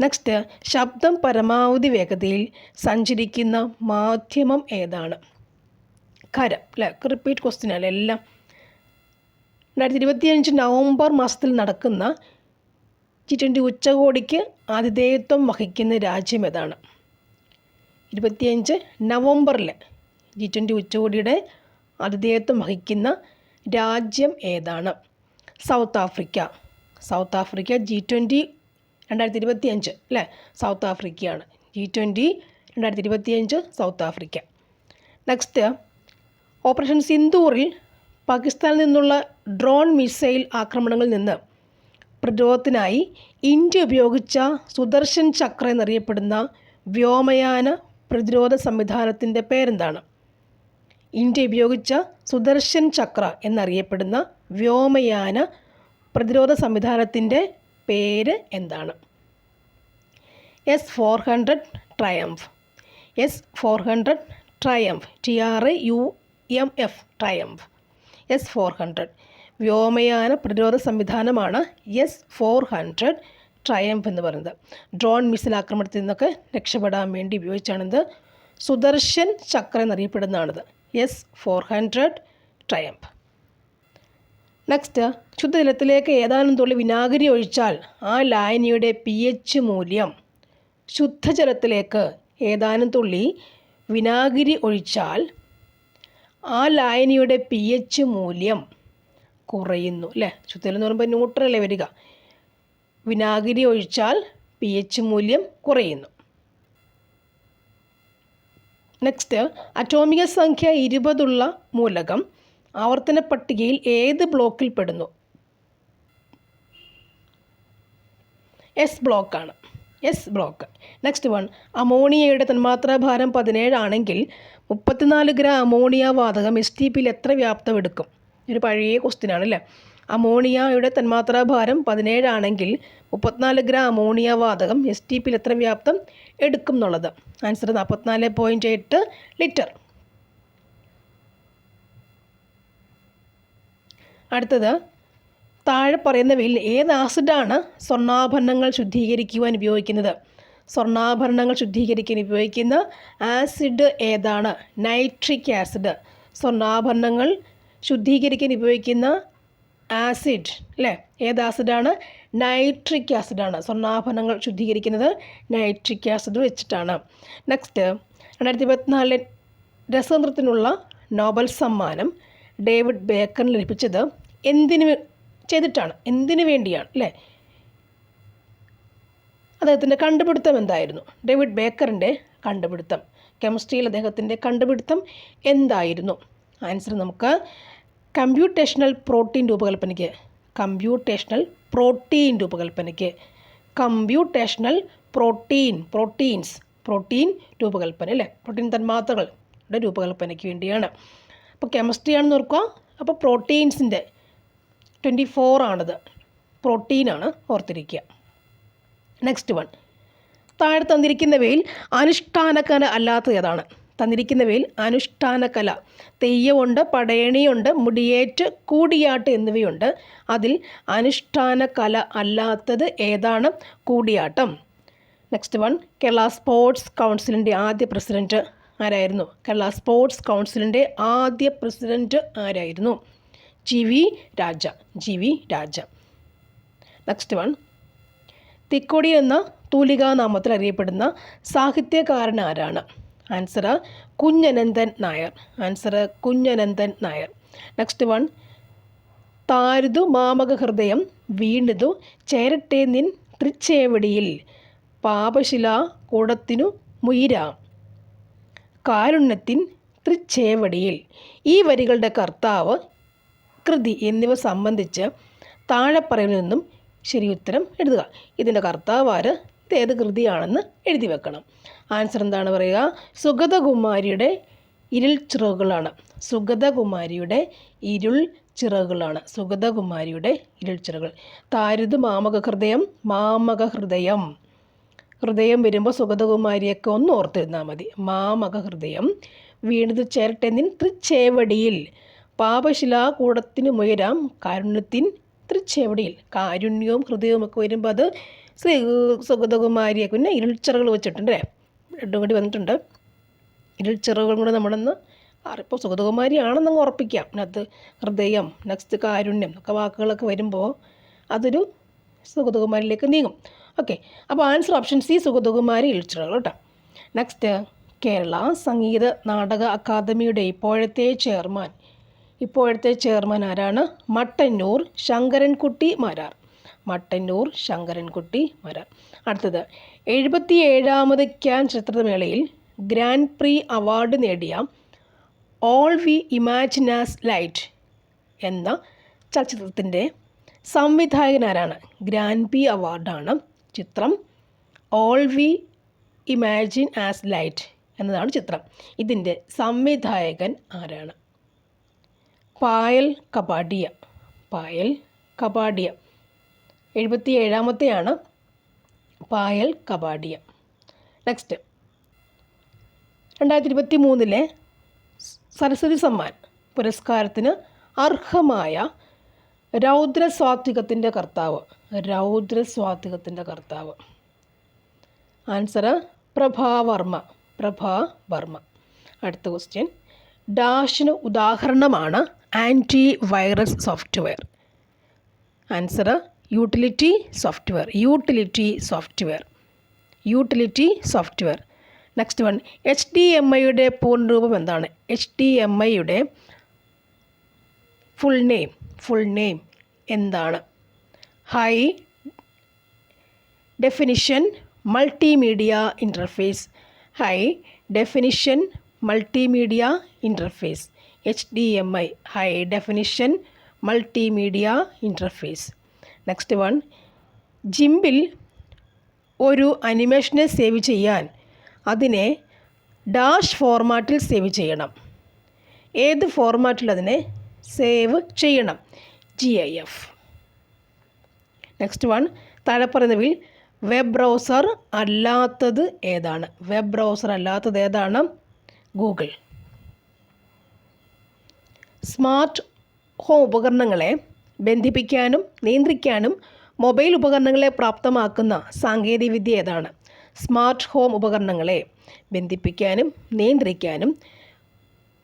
നെക്സ്റ്റ്, ശബ്ദം പരമാവധി വേഗതയിൽ സഞ്ചരിക്കുന്ന മാധ്യമം ഏതാണ്? ഖരം അല്ലേ? റിപ്പീറ്റ് ക്വസ്റ്റ്യൻ അല്ലേ എല്ലാം. 2025 നവംബർ മാസത്തിൽ നടക്കുന്ന G20 ഉച്ചകോടിക്ക് ആതിഥേയത്വം വഹിക്കുന്ന രാജ്യം ഏതാണ്? 25 നവംബറിൽ G20 ഉച്ചകോടിയുടെ ആതിഥേയത്വം വഹിക്കുന്ന രാജ്യം ഏതാണ്? South Africa. South Africa G20 2025 അല്ലേ? സൗത്ത് ആഫ്രിക്കയാണ്. G20 2025 South Africa. Next, operation സിന്ദൂറിൽ പാകിസ്ഥാനിൽ നിന്നുള്ള ഡ്രോൺ മിസൈൽ ആക്രമണങ്ങളിൽ നിന്ന് പ്രതിരോധത്തിനായി ഇന്ത്യ ഉപയോഗിച്ച സുദർശൻ ചക്ര എന്നറിയപ്പെടുന്ന വ്യോമയാന പ്രതിരോധ സംവിധാനത്തിൻ്റെ പേരെന്താണ്? ഇന്ത്യ ഉപയോഗിച്ച സുദർശൻ ചക്ര എന്നറിയപ്പെടുന്ന വ്യോമയാന പ്രതിരോധ സംവിധാനത്തിൻ്റെ പേര് എന്താണ്? S-400 triumph. S-400 triumph. TRIUMF triumph. S-400 വ്യോമയാന പ്രതിരോധ സംവിധാനമാണ് S-400 ട്രയംഫ് എന്ന് പറയുന്നത്. ഡ്രോൺ മിസൈൽ ആക്രമണത്തിൽ നിന്നൊക്കെ രക്ഷപ്പെടാൻ വേണ്ടി ഉപയോഗിച്ചാണിത്. സുദർശൻ ചക്ര എന്നറിയപ്പെടുന്നതാണിത്. S-400 triumph. നെക്സ്റ്റ്, ശുദ്ധജലത്തിലേക്ക് ഏതാനും തുള്ളി വിനാഗിരി ഒഴിച്ചാൽ ആ ലായനിയുടെ pH മൂല്യം, ശുദ്ധജലത്തിലേക്ക് ഏതാനും തുള്ളി വിനാഗിരി ഒഴിച്ചാൽ ആ ലായനിയുടെ pH മൂല്യം കുറയുന്നു അല്ലേ? ശുദ്ധജലം എന്ന് പറയുമ്പോൾ ന്യൂട്രലല്ലേ വരിക. വിനാഗിരി ഒഴിച്ചാൽ pH മൂല്യം കുറയുന്നു. നെക്സ്റ്റ്, അറ്റോമിക സംഖ്യ 20 മൂലകം ആവർത്തന പട്ടികയിൽ ഏത് ബ്ലോക്കിൽ പെടുന്നു? S ബ്ലോക്കാണ്. S block. നെക്സ്റ്റ് വൺ, അമോണിയയുടെ തന്മാത്രാഭാരം 17 ആണെങ്കിൽ 34 ഗ്രാം അമോണിയ വാതകം STPയിൽ എത്ര വ്യാപ്തം എടുക്കും? ഒരു പഴയ ക്വസ്റ്റ്യനാണ് അല്ലേ? അമോണിയയുടെ തന്മാത്രാഭാരം 17 ആണെങ്കിൽ 34 ഗ്രാം അമോണിയ വാതകം STPയിൽ എത്ര വ്യാപ്തം എടുക്കും എന്നുള്ളത്. Answer 44.8 litre. അടുത്തത്, താഴെ പറയുന്നവയിൽ ഏത് ആസിഡാണ് സ്വർണ്ണാഭരണങ്ങൾ ശുദ്ധീകരിക്കുവാൻ ഉപയോഗിക്കുന്നത്? സ്വർണ്ണാഭരണങ്ങൾ ശുദ്ധീകരിക്കാൻ ഉപയോഗിക്കുന്ന ആസിഡ് ഏതാണ്? Nitric acid. സ്വർണ്ണാഭരണങ്ങൾ ശുദ്ധീകരിക്കാൻ ഉപയോഗിക്കുന്ന ആസിഡ് അല്ലേ? ഏത് ആസിഡാണ്? നൈട്രിക് ആസിഡാണ്. സ്വർണ്ണാഭരണങ്ങൾ ശുദ്ധീകരിക്കുന്നത് നൈട്രിക് ആസിഡ് വെച്ചിട്ടാണ്. നെക്സ്റ്റ്, 2024 രസതന്ത്രത്തിനുള്ള നോബൽ സമ്മാനം ഡേവിഡ് ബേക്കറിന് ലഭിച്ചത് എന്തിനു ചെയ്തിട്ടാണ്? എന്തിനു വേണ്ടിയാണ് അല്ലേ? അദ്ദേഹത്തിൻ്റെ കണ്ടുപിടുത്തം എന്തായിരുന്നു? ഡേവിഡ് ബേക്കറിൻ്റെ കണ്ടുപിടുത്തം, കെമിസ്ട്രിയിൽ അദ്ദേഹത്തിൻ്റെ കണ്ടുപിടുത്തം എന്തായിരുന്നു? ആൻസർ നമുക്ക് കമ്പ്യൂട്ടേഷണൽ പ്രോട്ടീൻ രൂപകൽപ്പനയ്ക്ക്. കമ്പ്യൂട്ടേഷണൽ പ്രോട്ടീൻ രൂപകൽപ്പനയ്ക്ക്. കമ്പ്യൂട്ടേഷണൽ പ്രോട്ടീൻ രൂപകൽപ്പന അല്ലേ? പ്രോട്ടീൻ തന്മാത്രകളുടെ രൂപകൽപ്പനയ്ക്ക് വേണ്ടിയാണ്. അപ്പോൾ കെമിസ്ട്രിയാണെന്ന് ഓർക്കുക. അപ്പോൾ പ്രോട്ടീൻസിൻ്റെ 24 ആണിത്. പ്രോട്ടീനാണ്, ഓർത്തിരിക്കുക. നെക്സ്റ്റ് വൺ, താഴെ തന്നിരിക്കുന്നവയിൽ അനുഷ്ഠാനകല അല്ലാത്തത് ഏതാണ്? തന്നിരിക്കുന്നവയിൽ അനുഷ്ഠാനകല, തെയ്യമുണ്ട്, പടയണിയുണ്ട്, മുടിയേറ്റ്, കൂടിയാട്ട് എന്നിവയുണ്ട്. അതിൽ അനുഷ്ഠാനകല അല്ലാത്തത് ഏതാണ്? കൂടിയാട്ടം. നെക്സ്റ്റ് വൺ, കേരള സ്പോർട്സ് കൗൺസിലിൻ്റെ ആദ്യ പ്രസിഡൻറ്റ് ആരായിരുന്നു? കേരള സ്പോർട്സ് കൗൺസിലിൻ്റെ ആദ്യ പ്രസിഡൻറ്റ് ആരായിരുന്നു? GV Raja. Next one, Thikkodi എന്ന തൂലികാനാമത്തിൽ അറിയപ്പെടുന്ന സാഹിത്യകാരൻ ആരാണ്? Answer Kunjananthan Nair. Next one, താരുതു മാമക ഹൃദയം വീണതു ചേരട്ടെ നിൻ തൃച്ചേവടിയിൽ പാപശില കൂടത്തിനു മുയിരാം കാരുണ്യത്തിൻ തൃച്ചേവടിയിൽ. ഈ വരികളുടെ കർത്താവ്, കൃതി എന്നിവ സംബന്ധിച്ച് താഴെ പറയുന്നതിൽ നിന്നും ശരിയുത്തരം എഴുതുക. ഇതിൻ്റെ കർത്താവ് ആര്? ഇതേത് കൃതിയാണെന്ന് എഴുതി വെക്കണം. ആൻസർ എന്താണ് പറയുക? സുഗതകുമാരിയുടെ ഇരുൾ ചിറകുകളാണ്. സുഗതകുമാരിയുടെ ഇരുൾ ചിറകുകൾ. താരുത് മാമക ഹൃദയം വരുമ്പോൾ സുഗതകുമാരിയൊക്കെ ഒന്ന് ഓർത്തിരുന്നാൽ മതി. മാമക ഹൃദയം വീണത് ചേരട്ടെ നിൻ തൃച്ചേവടിയിൽ പാപശിലാകൂടത്തിനു മുയരാം കാരുണ്യത്തിൻ തൃച്ചേവടിയിൽ. കാരുണ്യവും ഹൃദയവും ഒക്കെ വരുമ്പോൾ അത് സുഗതകുമാരിയെ പിന്നെ ഇരുൾച്ചിറകൾ വെച്ചിട്ടുണ്ട് അല്ലേ? രണ്ടും കൂടി വന്നിട്ടുണ്ട്. ഇരുൾച്ചിറകളും കൂടെ നമ്മളൊന്ന് ഇപ്പോൾ സുഗതകുമാരി ആണെന്നങ്ങ് ഉറപ്പിക്കാം. അതിനകത്ത് ഹൃദയം, നെക്സ്റ്റ് കാരുണ്യം ഒക്കെ വാക്കുകളൊക്കെ വരുമ്പോൾ അതൊരു സുഗതകുമാരിയിലേക്ക് നീങ്ങും. ഓക്കെ, അപ്പോൾ ആൻസർ ഓപ്ഷൻ സി, സുഗതകുമാരി ഇരുൾച്ചിറകൾ കേട്ടോ. നെക്സ്റ്റ്, കേരള സംഗീത നാടക അക്കാദമിയുടെ ഇപ്പോഴത്തെ ചെയർമാൻ ആരാണ്? മട്ടന്നൂർ ശങ്കരൻകുട്ടി മാരാർ. അടുത്തത്, 77ാമത് ക്യാൻ ചിത്രമേളയിൽ ഗ്രാൻഡ് പ്രീ അവാർഡ് നേടിയ all we imagine as light എന്ന ചലച്ചിത്രത്തിൻ്റെ സംവിധായകനാരാണ്? ഗ്രാൻഡ് പി അവാർഡാണ് ചിത്രം all we imagine as light എന്നതാണ് ചിത്രം. ഇതിൻ്റെ സംവിധായകൻ ആരാണ്? പായൽ കപാഡിയ. പായൽ കപാഡിയ 77ാമത്തെയാണ് പായൽ കപാഡിയ. നെക്സ്റ്റ് 2023 സരസ്വതി സമ്മാൻ പുരസ്കാരത്തിന് അർഹമായ രൗദ്രസ്വാത്വികത്തിൻ്റെ കർത്താവ്. രൗദ്രസ്വാത്വികത്തിൻ്റെ കർത്താവ് ആൻസർ പ്രഭാവർമ്മ. പ്രഭാവർമ്മ. അടുത്ത ക്വസ്റ്റ്യൻ, ഡാഷിന് ഉദാഹരണമാണ് antivirus software. Answer utility software. Utility software. Utility software. Next one, HDMIയുടെ പൂർണ്ണരൂപം എന്താണ്? HDMIയുടെ ഫുൾ നെയിം എന്താണ്? High definition multimedia interface. High definition multimedia interface. HDMI high definition multimedia interface. Next one, ജിംബിൽ ഒരു അനിമേഷനെ സേവ് ചെയ്യാൻ അതിനെ ഡാഷ് ഫോർമാറ്റിൽ സേവ് ചെയ്യണം. ഏത് ഫോർമാറ്റിൽ അതിനെ സേവ് ചെയ്യണം? GIF. നെക്സ്റ്റ് വൺ, താഴെ പറയുന്നവയിൽ വെബ് ബ്രൗസർ അല്ലാത്തത് ഏതാണ്? വെബ് ബ്രൗസർ അല്ലാത്തത് ഏതാണ്? ഗൂഗിൾ. സ്മാർട്ട് ഹോം ഉപകരണങ്ങളെ ബന്ധിപ്പിക്കാനും നിയന്ത്രിക്കാനും മൊബൈൽ ഉപകരണങ്ങളെ പ്രാപ്തമാക്കുന്ന സാങ്കേതികവിദ്യ ഏതാണ്? സ്മാർട്ട് ഹോം ഉപകരണങ്ങളെ ബന്ധിപ്പിക്കാനും നിയന്ത്രിക്കാനും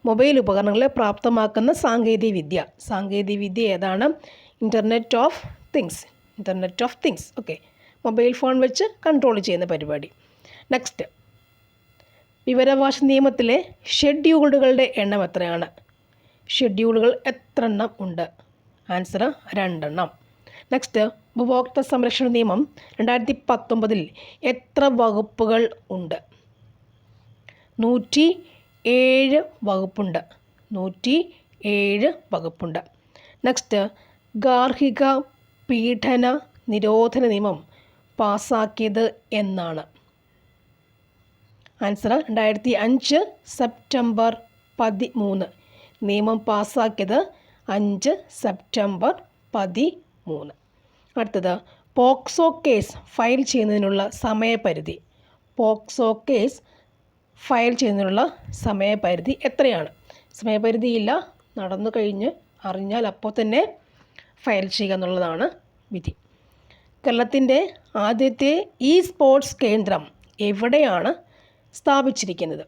മൊബൈൽ ഉപകരണങ്ങളെ പ്രാപ്തമാക്കുന്ന സാങ്കേതികവിദ്യ ഏതാണ്? Internet of things. Okay, mobile phone വെച്ച് കൺട്രോൾ ചെയ്യുന്ന പരിപാടി. നെക്സ്റ്റ്, വിവരാവകാശ നിയമത്തിലെ ഷെഡ്യൂളുകളുടെ എണ്ണം എത്രയാണ്? ഷെഡ്യൂളുകൾ എത്ര എണ്ണം ഉണ്ട്? ആൻസർ 2 എണ്ണം. നെക്സ്റ്റ്, ഉപഭോക്തൃ സംരക്ഷണ നിയമം 2019 എത്ര വകുപ്പുകൾ ഉണ്ട്? 107 വകുപ്പുണ്ട്. 107 വകുപ്പുണ്ട്. നെക്സ്റ്റ്, ഗാർഹിക പീഡന നിരോധന നിയമം പാസ്സാക്കിയത് എന്നാണ്? Answer 2005 September 13. നിയമം പാസ്സാക്കിയത് 5 സെപ്റ്റംബർ 13. അടുത്തത്, പോക്സോ കേസ് ഫയൽ ചെയ്യുന്നതിനുള്ള സമയപരിധി. പോക്സോ കേസ് ഫയൽ ചെയ്യുന്നതിനുള്ള സമയപരിധി എത്രയാണ്? സമയപരിധിയില്ല, നടന്നു കഴിഞ്ഞ് അറിഞ്ഞാൽ അപ്പോൾ തന്നെ ഫയൽ ചെയ്യുക എന്നുള്ളതാണ് വിധി. കേരളത്തിൻ്റെ ആദ്യത്തെ സ്പോർട്സ് കേന്ദ്രം എവിടെയാണ് സ്ഥാപിച്ചിരിക്കുന്നത്?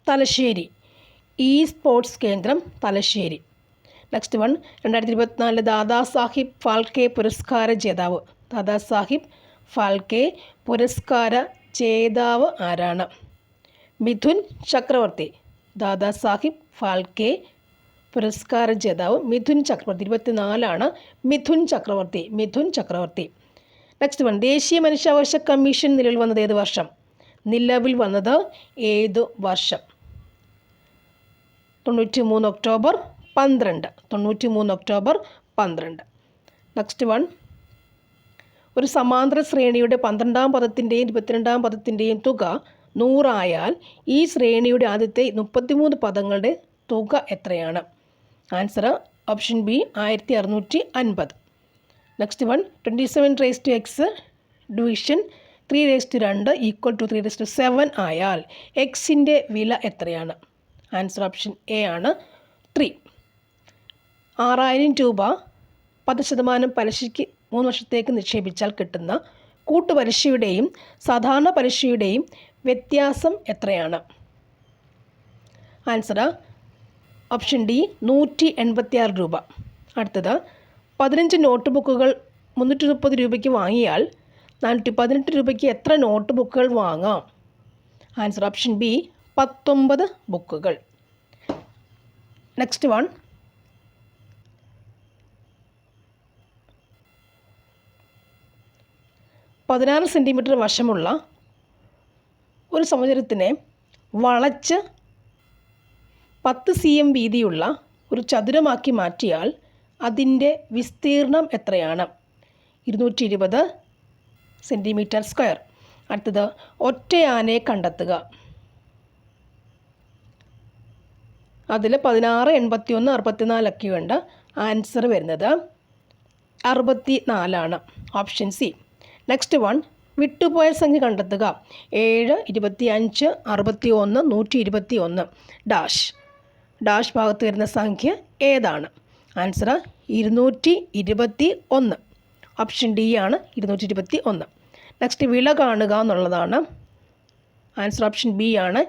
തലശ്ശേരി. സ്പോർട്സ് കേന്ദ്രം തലശ്ശേരി. നെക്സ്റ്റ് വൺ, 2024 ദാദാസാഹിബ് ഫാൽക്കെ പുരസ്കാര ജേതാവ്. ദാദാസാഹിബ് ഫാൽക്കെ പുരസ്കാര ജേതാവ് ആരാണ്? മിഥുൻ ചക്രവർത്തി. ദാദാസാഹിബ് ഫാൽക്കെ പുരസ്കാര ജേതാവ് മിഥുൻ ചക്രവർത്തി. 24 മിഥുൻ ചക്രവർത്തി. നെക്സ്റ്റ് വൺ, ദേശീയ മനുഷ്യാവകാശ കമ്മീഷൻ നിലവിൽ വന്നത് ഏത് വർഷം? ഏതു വർഷം? 93 ഒക്ടോബർ 12. നെക്സ്റ്റ് വൺ, ഒരു സമാന്തര ശ്രേണിയുടെ 12ാം പദത്തിൻ്റെയും 22ാം പദത്തിൻ്റെയും തുക 100 ആയാൽ ഈ ശ്രേണിയുടെ ആദ്യത്തെ 33 പദങ്ങളുടെ തുക എത്രയാണ്? Answer option B 1650. Next one, 27 raised to x division 3 raised to 2 equal to 3 raised to 7 ആയാൽ എക്സിൻ്റെ വില എത്രയാണ്? ആൻസർ ഓപ്ഷൻ എ ആണ് 3. 6000 രൂപ 10% പലിശയ്ക്ക് 3 വർഷത്തേക്ക് നിക്ഷേപിച്ചാൽ കിട്ടുന്ന കൂട്ടുപലിശയുടെയും സാധാരണ പലിശയുടെയും വ്യത്യാസം എത്രയാണ്? ആൻസർ ഓപ്ഷൻ ഡി 186 രൂപ. അടുത്തത്, 15 നോട്ട് ബുക്കുകൾ 330 രൂപയ്ക്ക് വാങ്ങിയാൽ 418 രൂപയ്ക്ക് എത്ര നോട്ട് ബുക്കുകൾ വാങ്ങാം? ആൻസർ ഓപ്ഷൻ ബി 19 ബുക്കുകൾ. നെക്സ്റ്റ് വൺ, 16 സെൻറ്റിമീറ്റർ വശമുള്ള ഒരു സമചതുരത്തിനെ വളച്ച് 10 cm വീതിയുള്ള ഒരു ചതുരമാക്കി മാറ്റിയാൽ അതിൻ്റെ വിസ്തീർണം എത്രയാണ്? 220 സെൻറ്റിമീറ്റർ സ്ക്വയർ. അടുത്തത് ഒറ്റയാനയെ കണ്ടെത്തുക. അതിൽ 16, 81, 64 ഒക്കെ ഉണ്ട്. ആൻസർ വരുന്നത് 64 ഓപ്ഷൻ സി. നെക്സ്റ്റ് വൺ, വിട്ടുപോയ സംഖ്യ കണ്ടെത്തുക. 7, 25, 61, 121 ഡാഷ് ഭാഗത്ത് വരുന്ന സംഖ്യ ഏതാണ്? ആൻസർ 221. ഓപ്ഷൻ ഡി ആണ് 221. നെക്സ്റ്റ്, വില കാണുക എന്നുള്ളതാണ്. ആൻസർ ഓപ്ഷൻ ബി ആണ്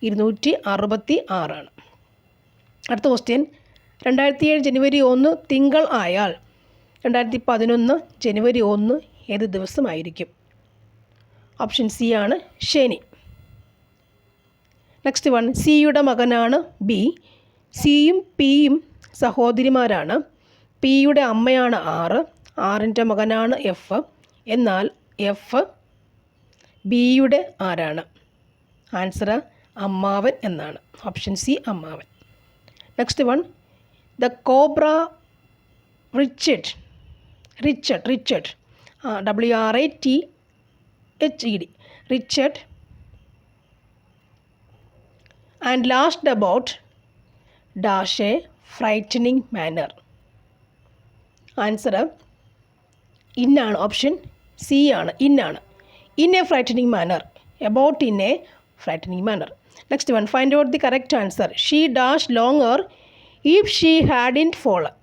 266. അടുത്ത ക്വസ്റ്റ്യൻ, 2007 ജനുവരി 1 തിങ്കൾ ആയാൽ 2011 ജനുവരി 1 ഏത് ദിവസമായിരിക്കും? ഓപ്ഷൻ സി ആണ് ശനി. നെക്സ്റ്റ് വൺ, സിയുടെ മകനാണ് ബി. സിയും പിയും സഹോദരിമാരാണ്. പിയുടെ അമ്മയാണ് ആറിൻ്റെ മകനാണ് എഫ്. എന്നാൽ എഫ് ബിയുടെ ആരാണ്? ആൻസർ അമ്മാവൻ എന്നാണ്. ഓപ്ഷൻ സി അമ്മാവൻ. Next one, the cobra writhed WRITCHED writhed and lashed about dash a frightening manner. Answer ഇന്നാണ്. ഓപ്ഷൻ സി ആണ്, ഇന്നാണ്. In a frightening manner, about in a frightening manner. Next one, find out the correct answer. She dash longer if she hadn't fallen.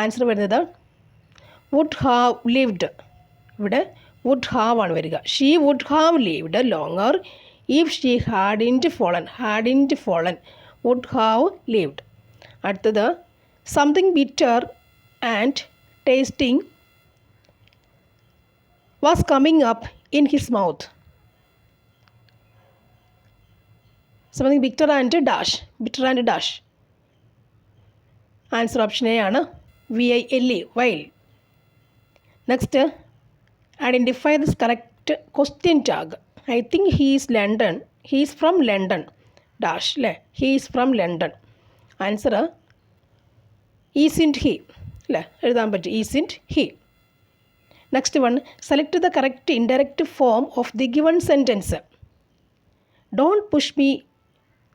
Answer വരുന്നത് would have lived. ഇവിടെ would have ആണ് വരിക. She would have lived longer if she hadn't fallen would have lived. അടുത്തത്, something bitter and tasting was coming up in his mouth. Something bitter and dash. Answer option A ആണ് VILE, vile. Next, identify this correct question tag. I think he's from London dash അല്ലേ, he's from London. Answer isn't he അല്ലേ, എഴുതാൻ പറ്റും isn't he. Next one, select the correct indirect form of the given sentence. Don't push me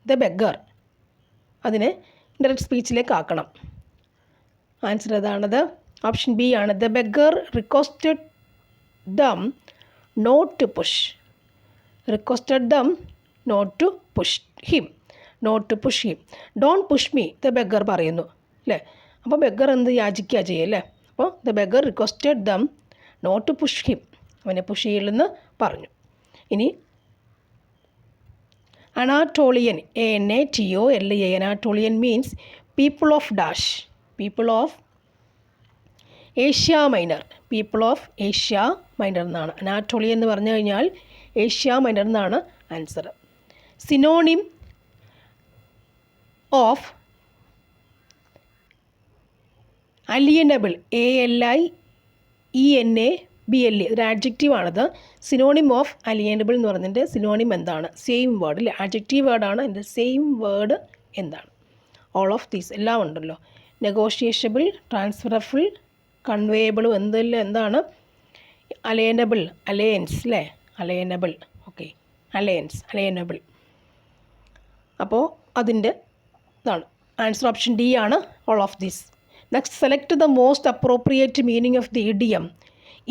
the beggar. അതിനെ indirect സ്പീച്ചിലേക്ക് ആക്കണം. Answer ഏതാണത്? Option B ആണ്. The beggar requested them not to push him. Don't push me the beggar പറയുന്നു അല്ലേ. അപ്പോൾ beggar എന്ത് യാചിക്കുക ചെയ്യല്ലേ. അപ്പോൾ the beggar requested them not to push him, അവനെ പുഷ് ചെയ്യില്ലെന്ന് പറഞ്ഞു. ഇനി Anatolian, ANATOLIAN, Anatolian means people of dash, people of Asia Minor എന്നാണ്. അനാറ്റോളിയൻ എന്ന് പറഞ്ഞു കഴിഞ്ഞാൽ ഏഷ്യ മൈനർ എന്നാണ് answer. Synonym of alienable, ALIENABLE, ഒരു ആഡ്ജക്റ്റീവ് ആണത്. സിനോണിം ഓഫ് അലിയനബിൾ എന്ന് പറഞ്ഞതിൻ്റെ സിനോണിം എന്താണ്? സെയിം വേർഡ് അല്ലേ, ആഡ്ജക്റ്റീവ് വേർഡാണ്. ഇതിൻ്റെ സെയിം വേർഡ് എന്താണ്? ഓൾ ഓഫ് ദീസ് എല്ലാം ഉണ്ടല്ലോ. നെഗോഷിയേഷബിൾ, ട്രാൻസ്ഫറബിൾ, കൺവേയബിളും എന്താണ്? അലയൻസ് അല്ലേ, അലയനബിൾ. ഓക്കെ, അലയനബിൾ. അപ്പോൾ അതിൻ്റെ ഇതാണ് ആൻസർ. ഓപ്ഷൻ ഡി ആണ് all of these. Next, select the most appropriate meaning of the idiom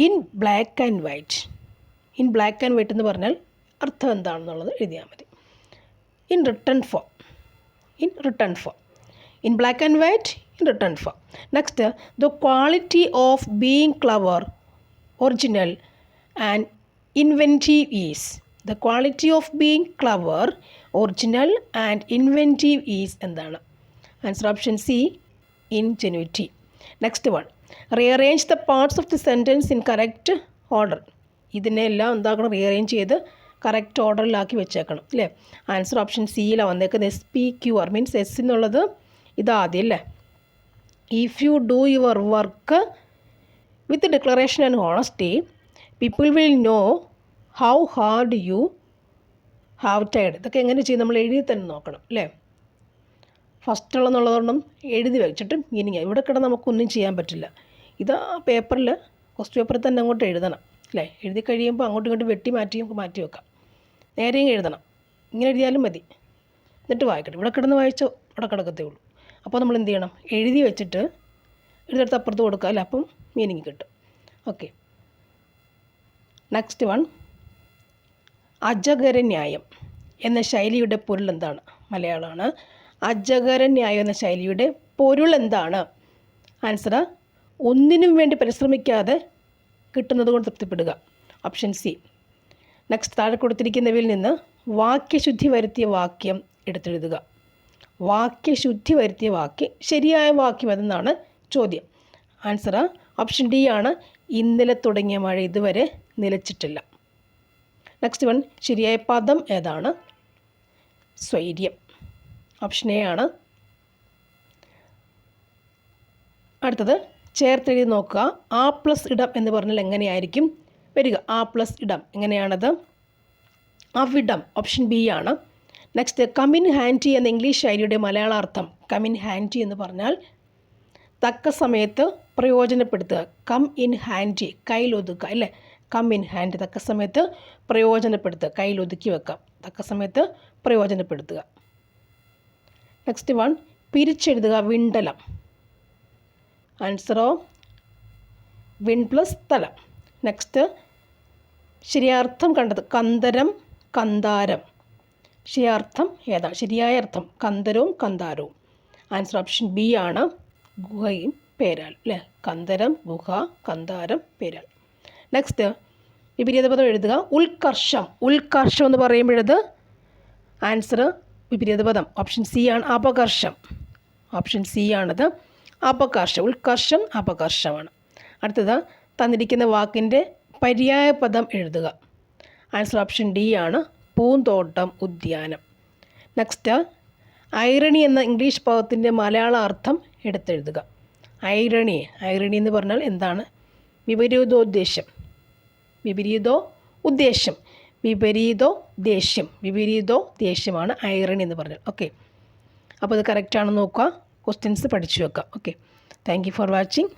in black and white. In black and white എന്ന് പറഞ്ഞാൽ അർത്ഥം എന്താണെന്നുള്ളത് എഴുതിയാൽ മതി. In written form. In black and white, in written form. Next, the quality of being clever, original and inventive is. The quality of being clever, original and inventive is എന്താണ്? Answer option C, ingenuity. Next one, rearrange the parts of the sentence in correct order. ഇതിനെല്ലാം എന്താക്കണം? Rearrange ചെയ്ത് correct ഓർഡറിലാക്കി വെച്ചേക്കണം അല്ലേ. Answer option സിയിലാണ് വന്നേക്കുന്നത്. SPQR means S എന്നുള്ളത് ഇതാദ്യം അല്ലേ. If you do your work with declaration and honesty, people will know how hard have ടൈഡ്. ഇതൊക്കെ എങ്ങനെ ചെയ്യും? നമ്മൾ എഴുതി തന്നെ നോക്കണം അല്ലേ? ഫസ്റ്റുള്ളതെന്നുള്ളതുകൊണ്ടും എഴുതി വെച്ചിട്ട് മീനിങ്. ഇവിടെ കിടന്ന് നമുക്കൊന്നും ചെയ്യാൻ പറ്റില്ല. ഇത് പേപ്പറിൽ ക്വസ്റ്റ്യൻ പേപ്പറിൽ തന്നെ അങ്ങോട്ട് എഴുതണം അല്ലേ? എഴുതി കഴിയുമ്പോൾ അങ്ങോട്ടും ഇങ്ങോട്ടും വെട്ടി മാറ്റി നമുക്ക് മാറ്റി വെക്കാം. നേരെയും എഴുതണം. ഇങ്ങനെ എഴുതിയാലും മതി. എന്നിട്ട് വായിക്കട്ടെ. ഇവിടെ കിടന്ന് വായിച്ചോ ഇവിടെ കിടക്കത്തേ ഉള്ളൂ. അപ്പോൾ നമ്മൾ എന്ത് ചെയ്യണം? എഴുതി വെച്ചിട്ട് എഴുതെടുത്ത് അപ്പുറത്ത് കൊടുക്കുക അല്ലേ? അപ്പം മീനിങ് കിട്ടും. Okay, next one. അജഗരന്യായം എന്ന ശൈലിയുടെ പൊരുൾ എന്താണ്? മലയാളമാണ്. അജഗരന്യായം എന്ന ശൈലിയുടെ പൊരുൾ എന്താണ്? ആൻസർ: ഒന്നിനും വേണ്ടി പരിശ്രമിക്കാതെ കിട്ടുന്നത് കൊണ്ട് തൃപ്തിപ്പെടുക. Option C. നെക്സ്റ്റ്, താഴെ കൊടുത്തിരിക്കുന്നവയിൽ നിന്ന് വാക്യശുദ്ധി വരുത്തിയ വാക്യം എടുത്തെഴുതുക. വാക്യശുദ്ധി വരുത്തിയ വാക്യം, ശരിയായ വാക്യം അതെന്നാണ് ചോദ്യം. ആൻസർ ഓപ്ഷൻ ഡി ആണ്. ഇന്നലെ തുടങ്ങിയ മഴ ഇതുവരെ നിലച്ചിട്ടില്ല. Next one. ശരിയായ പദം ഏതാണ്? സ്വൈര്യം. ഓപ്ഷൻ എ ആണ്. അടുത്തത് ചേർത്തെഴുതി നോക്കുക. ആ പ്ലസ് ഇടം എന്ന് പറഞ്ഞാൽ എങ്ങനെയായിരിക്കും വരിക? ആ പ്ലസ് ഇടം എങ്ങനെയാണത്? അവിടം. ഓപ്ഷൻ ബി ആണ്. നെക്സ്റ്റ്, കം ഇൻ ഹാൻഡി എന്ന ഇംഗ്ലീഷ് ശൈലിയുടെ മലയാളാർത്ഥം. കം ഇൻ ഹാൻഡി എന്ന് പറഞ്ഞാൽ തക്ക സമയത്ത് പ്രയോജനപ്പെടുത്തുക. കം ഇൻ ഹാൻഡി, കയ്യിലൊതുക്കുക അല്ലേ? കം ഇൻ ഹാൻഡ്, തക്ക സമയത്ത് പ്രയോജനപ്പെടുത്തുക, കയ്യിലൊതുക്കി വെക്കാം, തക്ക സമയത്ത് പ്രയോജനപ്പെടുത്തുക. Next one. പിരിച്ചെഴുതുക. വിണ്ടലം. ആൻസറോ വിൺ പ്ലസ് തലം. നെക്സ്റ്റ്, ശരിയാർത്ഥം കണ്ടത്. കന്ദരം, കന്താരം. ശരിയാർത്ഥം ഏതാണ്? ശരിയായ അർത്ഥം കന്ദരവും കന്താരവും. ആൻസർ ഓപ്ഷൻ ബി ആണ്. ഗുഹയും പേരാൽ അല്ലേ? കന്ദരം, ഗുഹ, കന്താരം, പേരാൽ. നെക്സ്റ്റ്, വിപരീത പദം എഴുതുക. ഉത്കർഷം. ഉത്കർഷം എന്ന് പറയുമ്പോഴത് ആൻസർ വിപരീത പദം ഓപ്ഷൻ സി ആണ്. അപകർഷം. ഓപ്ഷൻ സി ആണത്. അപകർഷം. ഉത്കർഷം അപകർഷമാണ്. അടുത്തത്, തന്നിരിക്കുന്ന വാക്കിൻ്റെ പര്യായ പദം എഴുതുക. ആൻസർ ഓപ്ഷൻ ഡി ആണ്. പൂന്തോട്ടം, ഉദ്യാനം. നെക്സ്റ്റ്, ഐറണി എന്ന ഇംഗ്ലീഷ് പദത്തിൻ്റെ മലയാള അർത്ഥം എടുത്തെഴുതുക. ഐറണി. ഐറണി എന്ന് പറഞ്ഞാൽ എന്താണ്? വിപരീതോദ്ദേശം. വിപരീതോ ഉദ്ദേശം. വിപരീതോ ദേഷ്യം. വിപരീതോ ദേഷ്യമാണ് ഐറണി എന്ന് പറഞ്ഞാൽ. ഓക്കെ, അപ്പോൾ ഇത് കറക്റ്റാണെന്ന് നോക്കുക. ക്വസ്റ്റ്യൻസ് പഠിച്ചു വെക്കാം. Okay, thank you for watching.